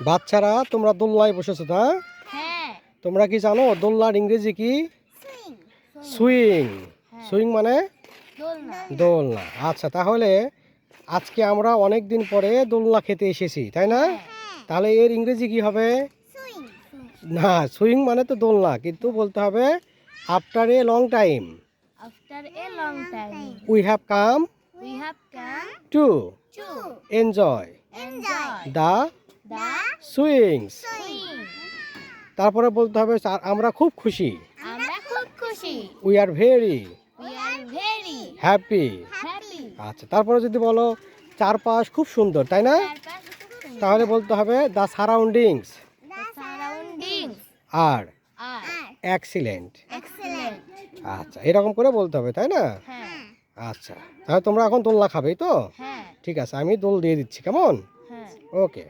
বাচ্চারা তোমরা দোলনায় বসেছো না? হ্যাঁ। তোমরা কি জানো দোলনার ইংরেজি কি? সুইং। সুইং মানে দোলনা। দোলনা। আচ্ছা, তাহলে আজকে আমরা অনেক দিন পরে দোলনা খেতে এসেছি, তাই না? তাহলে এর ইংরেজি কি হবে? না, সুইং মানে তো দোলনা, কিন্তু বলতে হবে after a long time After a long time, we have come we have come two to enjoy enjoy the the swings. swing. তারপরে বলতে হবে আমরা খুব খুশি, আমরা খুব খুশি। We are very We are very happy. happy. আচ্ছা, তারপরে যদি বলো চারপাশ খুব সুন্দর, তাই না? চারপাশ খুব সুন্দর। তাহলে বলতে হবে দ্য সারাউন্ডিংস The surroundings আর are এক্সিলেন্ট। excellent. আচ্ছা, এরকম করে বলতে হবে, তাই না? হ্যাঁ। আচ্ছা, তাহলে তোমরা এখন দোলনা খাবেই তো? হ্যাঁ। ঠিক আছে, আমি দোল দিয়ে দিচ্ছি, কেমন? হ্যাঁ। ওকে।